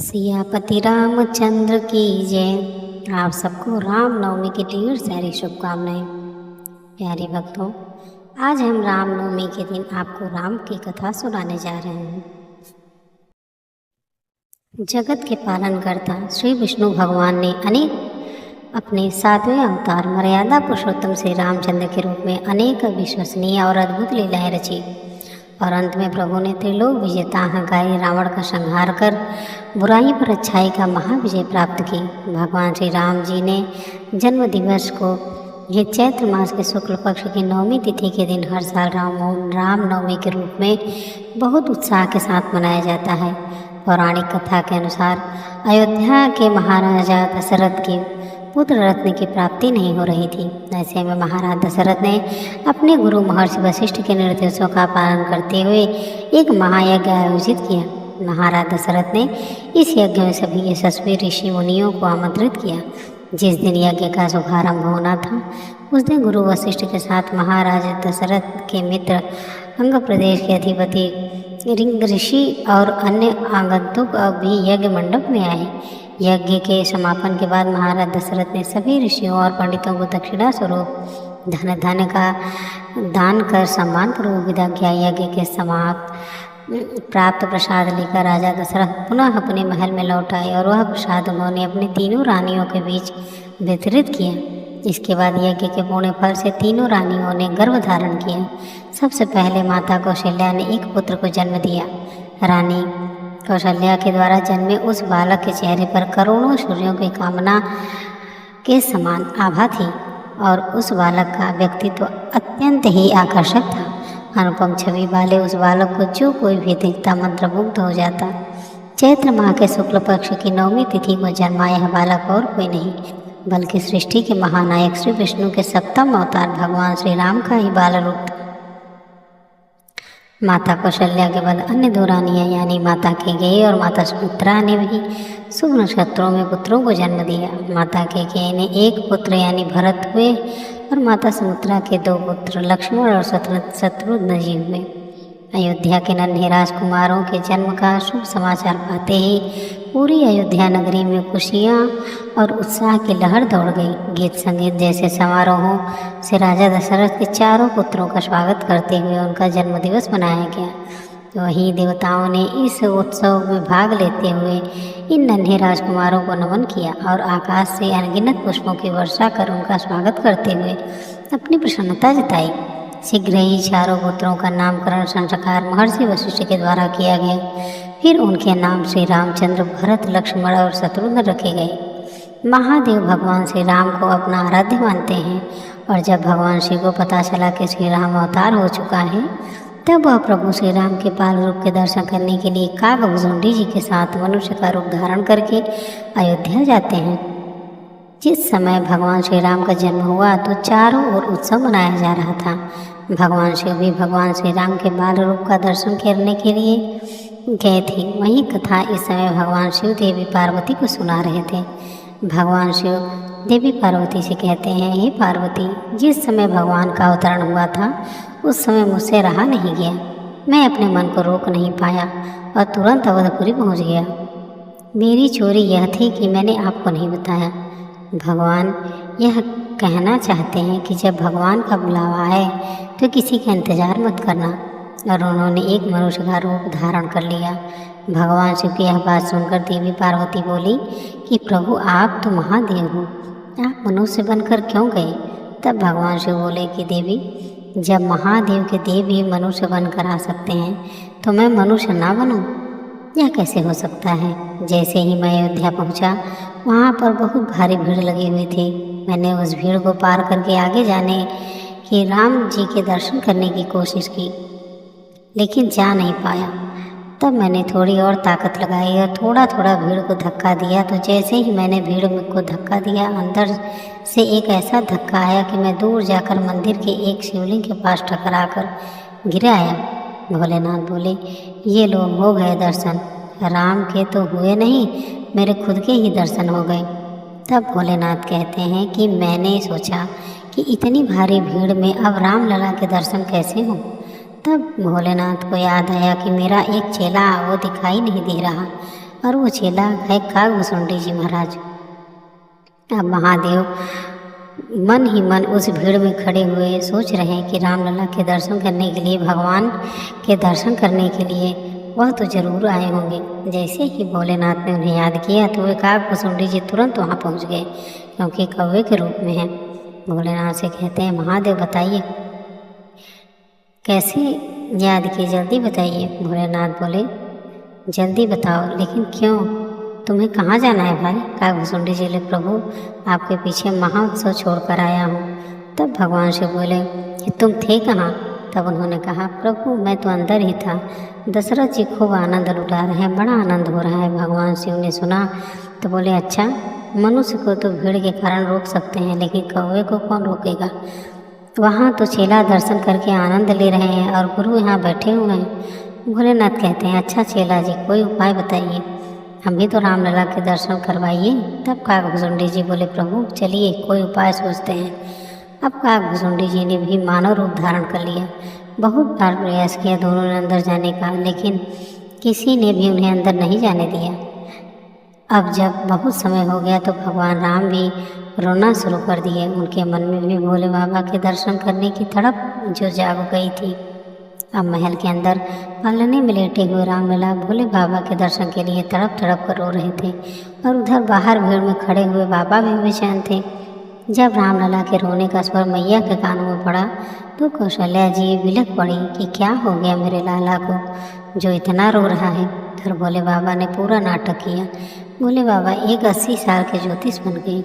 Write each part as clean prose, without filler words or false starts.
सियापति रामचंद्र की जय। आप सबको रामनवमी की ढेर सारी शुभकामनाएं। प्यारे भक्तों, आज हम रामनवमी के दिन आपको राम की कथा सुनाने जा रहे हैं। जगत के पालनकर्ता श्री विष्णु भगवान ने अपने 7वें अवतार मर्यादा पुरुषोत्तम श्री रामचंद्र के रूप में अनेक अविश्वसनीय और अद्भुत लीलाएं रची और अंत में प्रभु ने त्रिलोक विजेता अहंकारी रावण का संहार कर बुराई पर अच्छाई का महाविजय प्राप्त की। भगवान श्री राम जी ने जन्म दिवस को ये चैत्र मास के शुक्ल पक्ष की नवमी तिथि के दिन हर साल रामनवमी के रूप में बहुत उत्साह के साथ मनाया जाता है। पौराणिक कथा के अनुसार अयोध्या के महाराजा दशरथ की पुत्र रत्न की प्राप्ति नहीं हो रही थी। ऐसे में महाराज दशरथ ने अपने गुरु महर्षि वशिष्ठ के निर्देशों का पालन करते हुए एक महायज्ञ आयोजित किया। महाराज दशरथ ने इस यज्ञ में सभी यशस्वी ऋषि मुनियों को आमंत्रित किया। जिस दिन यज्ञ का शुभारंभ होना था उस दिन गुरु वशिष्ठ के साथ महाराज दशरथ के मित्र अंग प्रदेश के अधिपति रिंग ऋषि और अन्य आगंतुक भी यज्ञ मंडप में आए। यज्ञ के समापन के बाद महाराज दशरथ ने सभी ऋषियों और पंडितों को दक्षिणा स्वरूप धन का दान कर सम्मान पूर्वक विदा किया। यज्ञ के समाप्त प्राप्त प्रसाद लेकर राजा दशरथ पुनः अपने महल में लौट आए और वह प्रसाद उन्होंने अपनी तीनों रानियों के बीच वितरित किया। इसके बाद यज्ञ के पुण्य फल से तीनों रानियों ने गर्भ धारण किया। सबसे पहले माता कौशल्या ने एक पुत्र को जन्म दिया। रानी कौशल्या के द्वारा जन्मे उस बालक के चेहरे पर करोड़ों सूर्यों की कामना के समान आभा थी और उस बालक का व्यक्तित्व अत्यंत ही आकर्षक था। अनुपम छवि वाले उस बालक को जो कोई भी देखता मंत्रमुग्ध हो जाता। चैत्र माह के शुक्ल पक्ष की नवमी तिथि को जन्मा यह बालक और कोई नहीं बल्कि सृष्टि के महानायक श्री विष्णु के सप्तम अवतार भगवान श्री राम का ही बाल रूप था। माता कौशल्या के बाद अन्य दो रानियाँ यानी माता कैकेयी और माता सुमित्रा ने भी शुभ नक्षत्रों में पुत्रों को जन्म दिया। माता कैकेयी ने एक पुत्र यानी भरत हुए और माता सुमित्रा के दो पुत्र लक्ष्मण और शत्रुघ्न जी हुए। अयोध्या के नन्हे राजकुमारों के जन्म का शुभ समाचार पाते ही पूरी अयोध्या नगरी में खुशियाँ और उत्साह की लहर दौड़ गई। गीत संगीत जैसे समारोहों से राजा दशरथ के चारों पुत्रों का स्वागत करते हुए उनका जन्मदिवस मनाया गया। वहीं देवताओं ने इस उत्सव में भाग लेते हुए इन नन्हे राजकुमारों को नमन किया और आकाश से अनगिनत पुष्पों की वर्षा कर उनका स्वागत करते हुए अपनी प्रसन्नता जताई। शीघ्र ही चारों पुत्रों का नामकरण संस्कार महर्षि वशिष्ठ के द्वारा किया गया। फिर उनके नाम श्री रामचंद्र, भरत, लक्ष्मण और शत्रुघ्न रखे गए। महादेव भगवान श्री राम को अपना आराध्य मानते हैं और जब भगवान शिव को पता चला कि श्री राम अवतार हो चुका है तब वह प्रभु श्री राम के पाल रूप के दर्शन करने के लिए काकभुजुंडी जी के साथ मनुष्य का रूप धारण करके अयोध्या जाते हैं। जिस समय भगवान श्री राम का जन्म हुआ तो चारों ओर उत्सव मनाया जा रहा था। भगवान शिव भी भगवान श्री राम के बाल रूप का दर्शन करने के लिए गए थे। वही कथा इस समय भगवान शिव देवी पार्वती को सुना रहे थे। भगवान शिव देवी पार्वती से कहते हैं, हे पार्वती, जिस समय भगवान का अवतरण हुआ था उस समय मुझसे रहा नहीं गया। मैं अपने मन को रोक नहीं पाया और तुरंत अवधपुरी पहुंच गया। मेरी चोरी यह थी कि मैंने आपको नहीं बताया। भगवान यह कहना चाहते हैं कि जब भगवान का बुलावा आए तो किसी का इंतज़ार मत करना। और उन्होंने एक मनुष्य का रूप धारण कर लिया। भगवान शिव की यह बात सुनकर देवी पार्वती बोली कि प्रभु, आप तो महादेव हो, आप मनुष्य बनकर क्यों गए? तब भगवान शिव बोले कि देवी, जब महादेव के देव ही मनुष्य बनकर आ सकते हैं तो मैं मनुष्य ना बनूं? यह कैसे हो सकता है? जैसे ही मैं अयोध्या पहुंचा वहां पर बहुत भारी भीड़ लगी हुई थी। मैंने उस भीड़ को पार करके आगे जाने की राम जी के दर्शन करने की कोशिश की लेकिन जा नहीं पाया। तब मैंने थोड़ी और ताकत लगाई और थोड़ा थोड़ा भीड़ को धक्का दिया। तो जैसे ही मैंने भीड़ को धक्का दिया अंदर से एक ऐसा धक्का आया कि मैं दूर जाकर मंदिर के एक शिवलिंग के पास टकरा कर गिर आया। भोलेनाथ बोले, ये लो, हो गए दर्शन। राम के तो हुए नहीं, मेरे खुद के ही दर्शन हो गए। तब भोलेनाथ कहते हैं कि मैंने सोचा कि इतनी भारी भीड़ में अब रामलला के दर्शन कैसे हों। तब भोलेनाथ को याद आया कि मेरा एक चेला वो दिखाई नहीं दे रहा। और वो चेला है कागभुसुंडी जी महाराज। अब महादेव मन ही मन उस भीड़ में खड़े हुए सोच रहे हैं कि रामलला के दर्शन करने के लिए, भगवान के दर्शन करने के लिए वह तो जरूर आए होंगे। जैसे ही भोलेनाथ ने उन्हें याद किया तो वे कागभुसुंडी जी तुरंत वहाँ पहुँच गए, क्योंकि कौवे के रूप में हैं। भोलेनाथ से कहते हैं, महादेव बताइए कैसे याद किए, जल्दी बताइए। भोलेनाथ बोले, जल्दी बताओ, लेकिन क्यों, तुम्हें कहाँ जाना है भाई? कागभुसुंडी जी बोले, प्रभु आपके पीछे महाउत्सव छोड़कर आया हूँ। तब भगवान से बोले कि तुम थे कहाँ? तब उन्होंने कहा, प्रभु मैं तो अंदर ही था। दशरथ जी खूब आनंद लुटा रहे हैं, बड़ा आनंद हो रहा है। भगवान शिव ने सुना तो बोले, अच्छा, मनुष्य को तो भीड़ के कारण रोक सकते हैं, लेकिन कौवे को कौन रोकेगा? वहाँ तो चेला दर्शन करके आनंद ले रहे हैं और गुरु यहाँ बैठे हुए हैं। भोलेनाथ कहते हैं, अच्छा चेला जी कोई उपाय बताइए, हम भी तो रामलला के दर्शन करवाइए। तब कागभुसुंडी जी बोले, प्रभु चलिए कोई उपाय सोचते हैं। अब कागभुसुंडी जी ने भी मानव रूप धारण कर लिया। बहुत बार प्रयास किया दोनों ने अंदर जाने का, लेकिन किसी ने भी उन्हें अंदर नहीं जाने दिया। अब जब बहुत समय हो गया तो भगवान राम भी रोना शुरू कर दिए। उनके मन में भी भोले बाबा के दर्शन करने की तड़प जो जाग गई थी। अब महल के अंदर पालने में लेटे हुए रामलला भोले बाबा के दर्शन के लिए तड़प तड़प कर रो रहे थे, और उधर बाहर भीड़ में खड़े हुए बाबा भी बेचैन थे। जब रामलला के रोने का स्वर मैया के कानों में पड़ा तो कौशल्या जी बिलख पड़ी कि क्या हो गया मेरे लाला को जो इतना रो रहा है। फिर भोले बाबा ने पूरा नाटक किया। भोले बाबा एक 80 साल के ज्योतिष बन गए।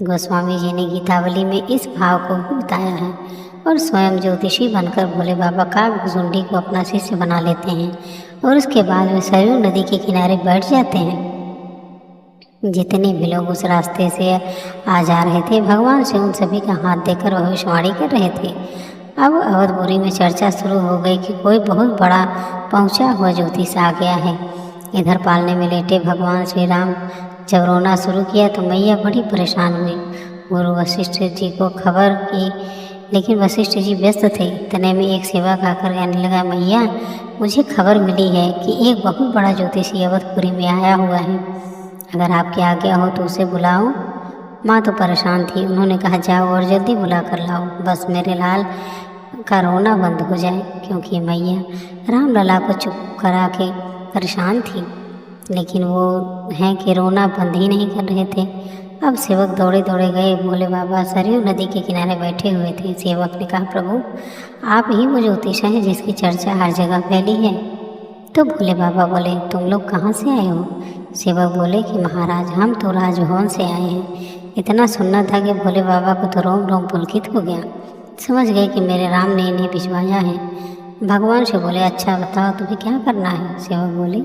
गोस्वामी जी ने गीतावली में इस भाव को भी बताया है, और स्वयं ज्योतिषी बनकर भोले बाबा कागभुसुंडी को अपना शिष्य बना लेते हैं, और उसके बाद वे सरयू नदी के किनारे बैठ जाते हैं। जितने भी लोग उस रास्ते से आ जा रहे थे, भगवान से उन सभी का हाथ देकर भविष्यवाणी कर रहे थे। अब अवधपुरी में चर्चा शुरू हो गई कि कोई बहुत बड़ा पहुंचा हुआ ज्योतिष आ गया है। इधर पालने में लेटे भगवान श्री राम जब रोना शुरू किया तो मैया बड़ी परेशान हुई। गुरु वशिष्ठ जी को खबर की, लेकिन वशिष्ठ जी व्यस्त थे। इतने में एक सेवक आकर कहने लगा, मैया मुझे खबर मिली है कि एक बहुत बड़ा ज्योतिषी अवधपुरी में आया हुआ है, अगर आपकी आज्ञा हो तो उसे बुलाओ। माँ तो परेशान थी। उन्होंने कहा, जाओ और जल्दी बुला कर लाओ, बस मेरे लाल का रोना बंद हो जाए, क्योंकि मैया रामलला को चुप करा के परेशान थी, लेकिन वो हैं कि रोना बंद ही नहीं कर रहे थे। अब सेवक दौड़े दौड़े गए। भोले बाबा सरयू नदी के किनारे बैठे हुए थे। सेवक ने कहा, प्रभु आप ही वो ज्योतिष हैं जिसकी चर्चा हर जगह फैली है। तो भोले बाबा बोले, तुम लोग कहाँ से आए हो? सेवक बोले कि महाराज हम तो राजभवन से आए हैं। इतना सुनना था कि भोले बाबा को तो रोम रोम पुलकित हो गया। समझ गए कि मेरे राम ने इन्हें भिजवाया है। भगवान से बोले, अच्छा बताओ तुम्हें क्या करना है? सेवक बोले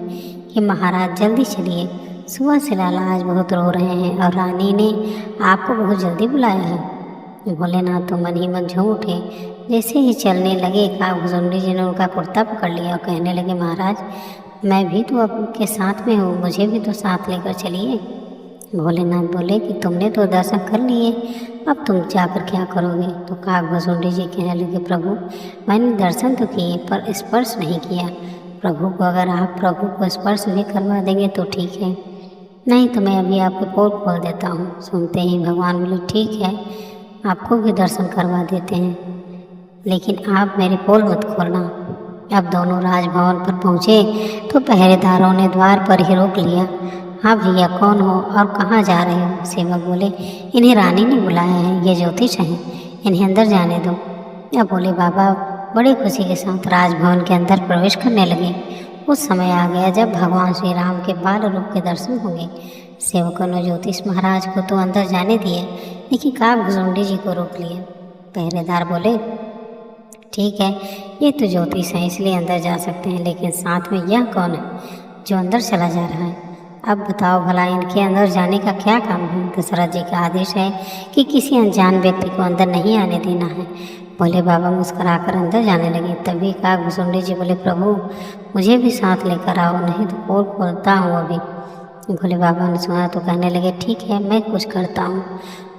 कि महाराज जल्दी चलिए, सुबह से लाला आज बहुत रो रहे हैं और रानी ने आपको बहुत जल्दी बुलाया है। भोलेनाथ तो मन ही मन झूम उठे। जैसे ही चलने लगे, कागभुसुंडी जी ने उनका कुर्ता पकड़ लिया और कहने लगे, महाराज मैं भी तो आपके साथ में हूँ, मुझे भी तो साथ लेकर चलिए। भोलेनाथ बोले कि तुमने तो दर्शन कर लिए, अब तुम जाकर क्या करोगे? तो कागभुसुंडी जी कहने लगे, प्रभु मैंने दर्शन तो किए पर स्पर्श नहीं किया। प्रभु को अगर आप प्रभु को स्पर्श भी करवा देंगे तो ठीक है, नहीं तो मैं अभी आपके पोल खोल देता हूँ। सुनते ही भगवान बोले, ठीक है आपको भी दर्शन करवा देते हैं, लेकिन आप मेरे पोल मत खोलना। अब दोनों राजभवन पर पहुँचे तो पहरेदारों ने द्वार पर ही रोक लिया। हाँ भैया कौन हो और कहाँ जा रहे हो? सेवक बोले, इन्हें रानी ने बुलाया है, ये ज्योतिष हैं, इन्हें अंदर जाने दो। अब भोले बाबा बड़ी खुशी के साथ राजभवन के अंदर प्रवेश करने लगे। उस समय आ गया जब भगवान श्री राम के बाल रूप के दर्शन होंगे। सेवकों ने ज्योतिष महाराज को तो अंदर जाने दिए, लेकिन कागभुसुंडी जी को रोक लिया। पहरेदार बोले, ठीक है ये तो ज्योतिष हैं इसलिए अंदर जा सकते हैं, लेकिन साथ में यह कौन है जो अंदर चला जा रहा है? अब बताओ भला इनके अंदर जाने का क्या काम है? दशरथ जी का आदेश है कि किसी अनजान व्यक्ति को अंदर नहीं आने देना है। भोले बाबा मुस्कुराकर अंदर जाने लगे। तभी कागभुसुंडी जी बोले, प्रभु मुझे भी साथ लेकर आओ, नहीं तो पोल खोलता हूँ अभी। भोले बाबा ने सुना तो कहने लगे, ठीक है मैं कुछ करता हूँ।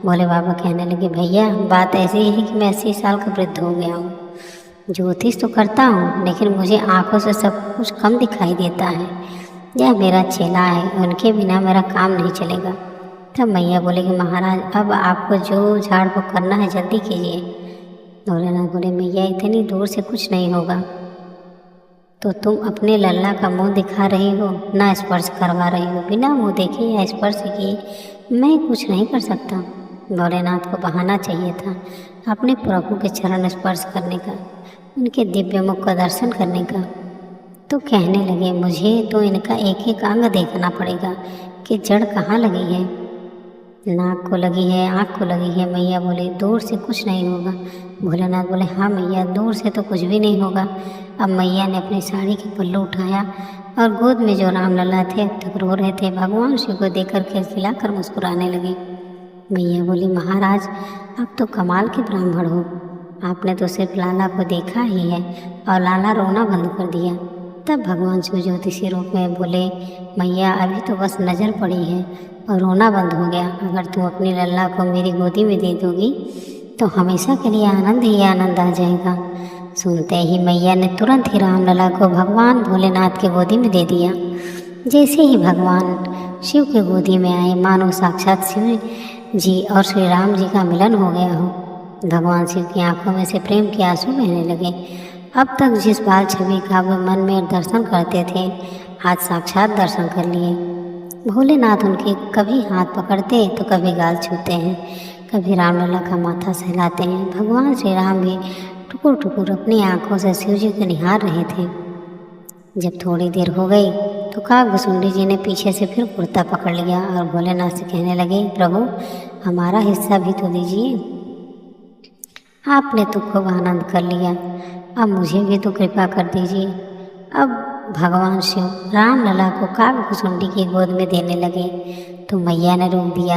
भोले बाबा कहने लगे, भैया बात ऐसी है कि मैं 80 साल का वृद्ध हो गया हूँ, ज्योतिष तो करता हूँ लेकिन मुझे आँखों से सब कुछ कम दिखाई देता है। यह मेरा चेला है, उनके बिना मेरा काम नहीं चलेगा। तब मैया बोले कि महाराज अब आपको जो झाड़ फूँक करना है जल्दी कीजिए। भोलेनाथ बोले मैया इतनी दूर से कुछ नहीं होगा, तो तुम अपने लल्ला का मुंह दिखा रही हो, ना स्पर्श करवा रही हो। बिना मुंह देखे या स्पर्श किए मैं कुछ नहीं कर सकता। भोलेनाथ को बहाना चाहिए था अपने प्रभु के चरण स्पर्श करने का, उनके दिव्य मुख का दर्शन करने का। तो कहने लगे मुझे तो इनका एक एक अंग देखना पड़ेगा कि जड़ कहाँ लगी है, नाक को लगी है, आँख को लगी है। मैया बोले दूर से कुछ नहीं होगा। भोलेनाथ बोले हाँ मैया, दूर से तो कुछ भी नहीं होगा। अब मैया ने अपनी साड़ी के पल्लू उठाया और गोद में जो राम लला थे अब तक रो रहे थे, भगवान शिव को देखकर खिलखिलाकर मुस्कुराने लगे। मैया बोली महाराज आप तो कमाल के ब्राह्मण हो, आपने तो सिर्फ लाला को देखा ही है और लाला रोना बंद कर दिया। तब भगवान शिव ज्योतिषी रूप में बोले मैया अभी तो बस नज़र पड़ी है और रोना बंद हो गया। अगर तुम अपनी लल्ला को मेरी गोदी में दे दोगी तो हमेशा के लिए आनंद ही आनंद आ जाएगा। सुनते ही मैया ने तुरंत ही राम लला को भगवान भोलेनाथ की गोदी में दे दिया। जैसे ही भगवान शिव की गोदी में आए मानो साक्षात शिव जी और श्री राम जी का मिलन हो गया हो। भगवान शिव की आंखों में से प्रेम के आंसू बहने लगे। अब तक जिस बाल छवि का वे मन में दर्शन करते थे आज साक्षात दर्शन कर लिए। भोलेनाथ उनके कभी हाथ पकड़ते तो कभी गाल छूते हैं, कभी रामलला का माथा सहलाते हैं। भगवान श्री राम भी टुकुर टुकुर अपनी आंखों से शिव जी को निहार रहे थे। जब थोड़ी देर हो गई तो काकभुसुंडी जी ने पीछे से फिर कुर्ता पकड़ लिया और भोलेनाथ से कहने लगे प्रभु हमारा हिस्सा भी तो दीजिए, आपने तो खूब आनंद कर लिया, अब मुझे भी तो कृपा कर दीजिए। अब भगवान शिव राम लला को काकभुसुंडी की गोद में देने लगे तो मैया ने रोक दिया,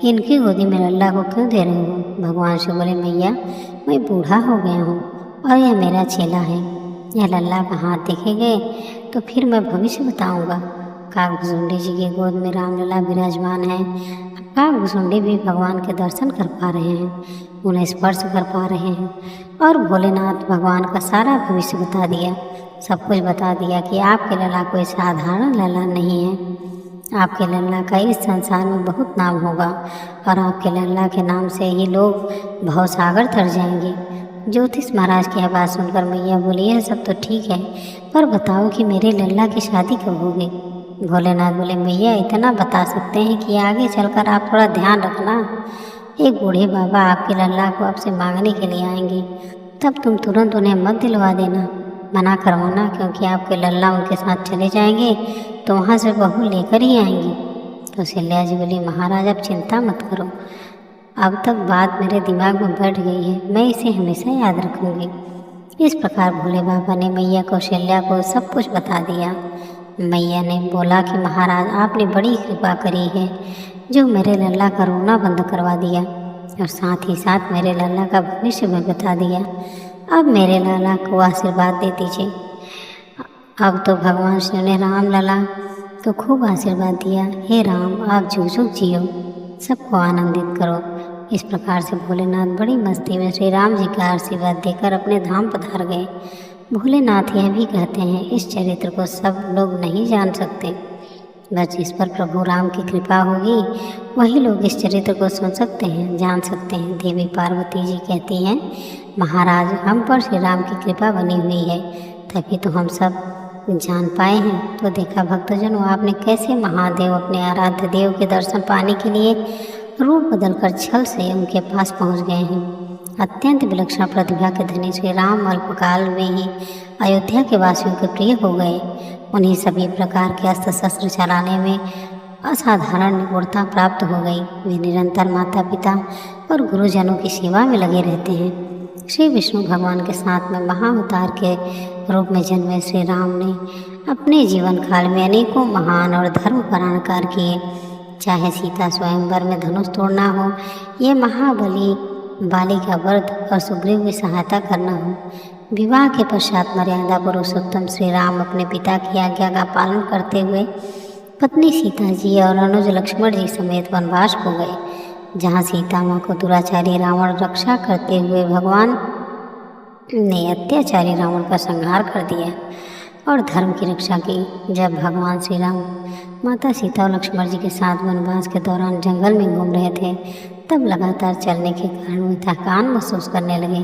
इनकी गोदी में लल्ला को क्यों दे रहे हो। भगवान शिव बोले मैया मैं बूढ़ा हो गया हूँ और यह मेरा चेला है, यह लल्ला का हाथ देखेंगे तो फिर मैं भविष्य बताऊँगा। काकभुसुंडी जी की गोद में रामलला विराजमान है। अब काकभुसुंडी भी भगवान के दर्शन कर पा रहे हैं, उन्हें स्पर्श कर पा रहे हैं और भोलेनाथ भगवान का सारा भविष्य बता दिया, सब कुछ बता दिया कि आपके लल्ला कोई साधारण लल्ला नहीं है, आपके लल्ला का इस संसार में बहुत नाम होगा और आपके लल्ला के नाम से ही लोग भवसागर तर जाएंगे। ज्योतिष महाराज की आवाज़ सुनकर मैया बोली यह सब तो ठीक है, पर बताओ कि मेरे लल्ला की शादी कब होगी। भोलेनाथ बोले मैया इतना बता सकते हैं कि आगे चलकर आप थोड़ा ध्यान रखना, एक बूढ़े बाबा आपके लल्ला को आपसे मांगने के लिए आएंगे, तब तुम तुरंत उन्हें मत दिलवा देना, मना करवाना, क्योंकि आपके लल्ला उनके साथ चले जाएंगे तो वहाँ से बहू लेकर ही आएंगी। तो शल्या जी बोली महाराज अब चिंता मत करो, अब तक बात मेरे दिमाग में बैठ गई है, मैं इसे हमेशा याद रखूँगी। इस प्रकार भोले बाबा ने मैया कौशल्या को सब कुछ बता दिया। मैया ने बोला कि महाराज आपने बड़ी कृपा करी है जो मेरे लल्ला का रोना बंद करवा दिया और साथ ही साथ मेरे लल्ला का भविष्य भी बता दिया। अब मेरे लल्ला को आशीर्वाद दे दीजिए। अब तो भगवान शिव ने राम लला को खूब आशीर्वाद दिया, हे राम आप जुग जुग जियो, सबको आनंदित करो। इस प्रकार से भोलेनाथ बड़ी मस्ती में श्री राम जी का आशीर्वाद देकर अपने धाम पधार गए। भोलेनाथ यह भी कहते हैं इस चरित्र को सब लोग नहीं जान सकते, बस जिस पर प्रभु राम की कृपा होगी वही लोग इस चरित्र को सुन सकते हैं, जान सकते हैं। देवी पार्वती जी कहती हैं महाराज हम पर श्री राम की कृपा बनी हुई है तभी तो हम सब जान पाए हैं। तो देखा भक्तजनों आपने कैसे महादेव अपने आराध्य देव के दर्शन पाने के लिए रूप बदलकर छल से उनके पास पहुंच गए हैं। अत्यंत विलक्षण प्रतिभा के धनी श्री राम अल्पकाल में ही अयोध्या के वासियों के प्रिय हो गए। उन्हें सभी प्रकार के अस्त्र शस्त्र चलाने में असाधारण निपुणता प्राप्त हो गई। वे निरंतर माता पिता और गुरुजनों की सेवा में लगे रहते हैं। श्री विष्णु भगवान के साथ में महाअवतार के रूप में जन्मे श्री राम ने अपने जीवन काल में अनेकों महान और धर्मपरायण कार्य किए। चाहे सीता स्वयंवर में धनुष तोड़ना हो, ये महाबली बाली का वध और सुग्रीव की सहायता करना हो, विवाह के पश्चात मर्यादा पुरुषोत्तम श्री राम अपने पिता की आज्ञा का पालन करते हुए पत्नी सीता जी और अनुज लक्ष्मण जी समेत वनवास हो गए, जहाँ सीता माँ को दुराचारी रावण रक्षा करते हुए भगवान ने अत्याचारी रावण का संहार कर दिया। और धर्म की रक्षा की। जब भगवान श्री राम माता सीता और लक्ष्मण जी के साथ वनवास के दौरान जंगल में घूम रहे थे, तब लगातार चलने के कारण वे थकान महसूस करने लगे।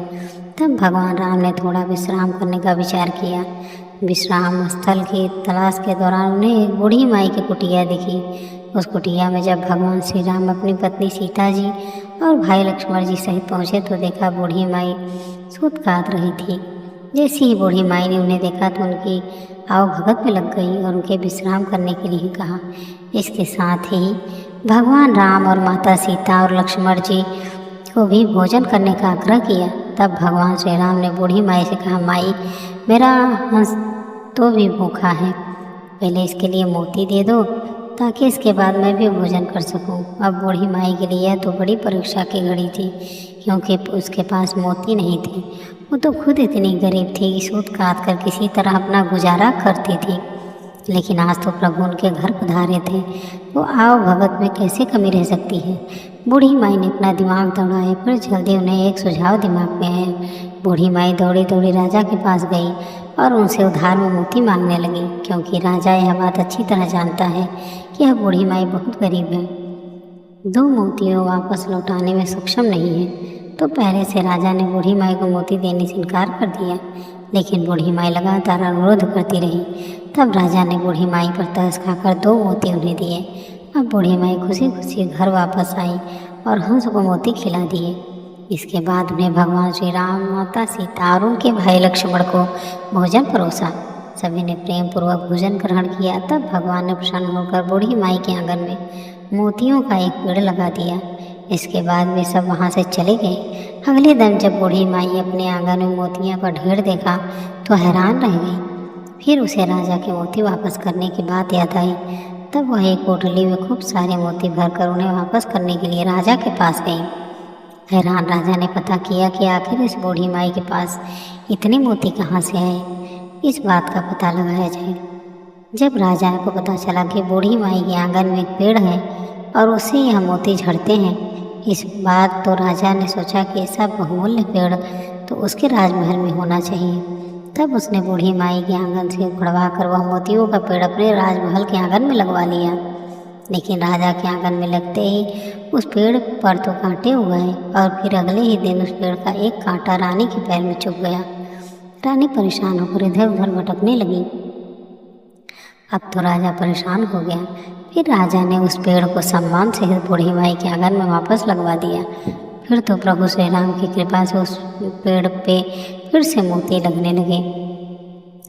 तब भगवान राम ने थोड़ा विश्राम करने का विचार किया। विश्राम स्थल की तलाश के दौरान उन्हें एक बूढ़ी माई की कुटिया दिखी। उस कुटिया में जब भगवान श्री राम अपनी पत्नी सीता जी और भाई लक्ष्मण जी सहित पहुँचे तो देखा बूढ़ी माई सूत काट रही थी। जैसे ही बूढ़ी माई ने उन्हें देखा तो उनकी आव भगत में लग गई और उनके विश्राम करने के लिए कहा। इसके साथ ही भगवान राम और माता सीता और लक्ष्मण जी को भी भोजन करने का आग्रह किया। तब भगवान श्री राम ने बूढ़ी माई से कहा, माई, मेरा हंस तो भी भूखा है, पहले इसके लिए मोती दे दो ताकि इसके बाद मैं भी भोजन कर सकूं। अब बूढ़ी माई के लिए यह तो बड़ी परीक्षा की घड़ी थी, क्योंकि उसके पास मोती नहीं थे। वो तो खुद इतनी गरीब थी कि सूत काट कर किसी तरह अपना गुजारा करती थी। लेकिन आज तो प्रभु उनके घर पधारे थे, वो आओ भगत में कैसे कमी रह सकती है। बूढ़ी माई ने अपना दिमाग दौड़ाया, फिर जल्दी उन्हें एक सुझाव दिमाग में आया। बूढ़ी माई दौड़ी दौड़ी राजा के पास गई और उनसे उधार में मोती मांगने लगी, क्योंकि राजा यह बात अच्छी तरह जानता है कि यह बूढ़ी माई बहुत गरीब है, 2 मोतियों वापस लौटाने में सक्षम नहीं है। तो पहले से राजा ने बूढ़ी माई को मोती देने से इनकार कर दिया, लेकिन बूढ़ी माई लगातार अनुरोध करती रही। तब राजा ने बूढ़ी माई पर तरस खाकर 2 मोती उन्हें दिए। अब बूढ़ी माई खुशी खुशी घर वापस आई और हंस को मोती खिला दिए। इसके बाद उन्हें भगवान श्री राम, माता सीता और उनके भाई लक्ष्मण को भोजन परोसा। सभी ने प्रेम पूर्वक भोजन ग्रहण किया। तब भगवान ने प्रसन्न होकर बूढ़ी माई के आंगन में मोतियों का एक पेड़ लगा दिया। इसके बाद वे सब वहाँ से चले गए। अगले दिन जब बूढ़ी माई अपने आंगन में मोतियों का ढेर देखा तो हैरान रह गई। फिर उसे राजा के मोती वापस करने की बात याद आई। तब वह एक कोठरी में खूब सारे मोती भरकर उन्हें वापस करने के लिए राजा के पास गई। हैरान राजा ने पता किया कि आखिर इस बूढ़ी माई के पास इतने मोती कहाँ से आए। इस बात का पता लगाया जाए। जब राजा को पता चला कि बूढ़ी माई के आंगन में एक पेड़ है और उससे यह मोती झड़ते हैं, इस बात तो राजा ने सोचा कि ऐसा बहुमूल्य पेड़ तो उसके राजमहल में होना चाहिए। तब उसने बूढ़ी माई के आंगन से उखड़वा कर वह मोतियों का पेड़ अपने राजमहल के आंगन में लगवा लिया। लेकिन राजा के आंगन में लगते ही उस पेड़ पर तो कांटे उगाए और फिर अगले ही दिन उस पेड़ का एक कांटा रानी के पैर में चुभ गया। रानी परेशान होकर इधर उधर भटकने लगी। अब तो राजा परेशान हो गया। फिर राजा ने उस पेड़ को सम्मान से बूढ़ी माई के आंगन में वापस लगवा दिया। फिर तो प्रभु श्री राम की कृपा से उस पेड़ पे फिर से मोती लगने लगे।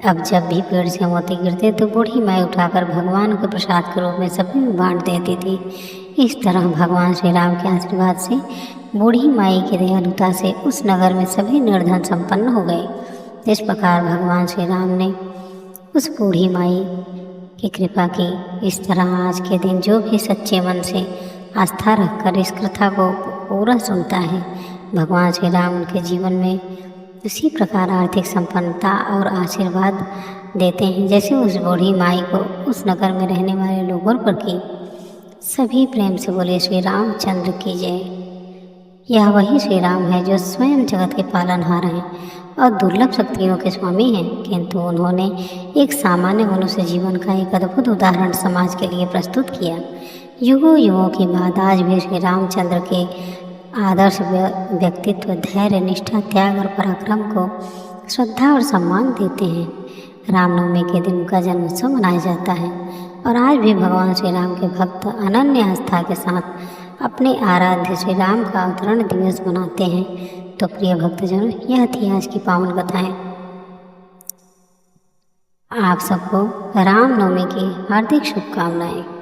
अब जब भी पेड़ से मोती गिरते तो बूढ़ी माई उठाकर भगवान के प्रसाद के रूप में सभी में बांट देती थी। इस तरह भगवान श्री राम के आशीर्वाद से, बूढ़ी माई की दयालुता से उस नगर में सभी निर्धन संपन्न हो गए। इस प्रकार भगवान श्री राम ने उस बूढ़ी माई की कृपा की। इस तरह आज के दिन जो भी सच्चे मन से आस्था रखकर इस कथा को पूरा सुनता है, भगवान श्री राम उनके जीवन में उसी प्रकार आर्थिक संपन्नता और आशीर्वाद देते हैं जैसे उस बूढ़ी माई को उस नगर में रहने वाले लोगों पर की। सभी प्रेम से बोले श्री रामचंद्र की जय। यह वही श्री राम है जो स्वयं जगत के पालनहार हैं और दुर्लभ शक्तियों के स्वामी हैं, किंतु उन्होंने एक सामान्य मनुष्य जीवन का एक अद्भुत उदाहरण समाज के लिए प्रस्तुत किया। युगों युगों के बाद आज भी श्री रामचंद्र के आदर्श व्यक्तित्व, धैर्य, निष्ठा, त्याग और पराक्रम को श्रद्धा और सम्मान देते हैं। रामनवमी के दिन उनका जन्मोत्सव मनाया जाता है और आज भी भगवान श्री राम के भक्त अनन्य आस्था के साथ अपने आराध्य श्री राम का अवतरण दिवस मनाते हैं। तो प्रिय भक्तजनों, यह थी आज की पावन कथाएं। आप सबको रामनवमी की हार्दिक शुभकामनाएं।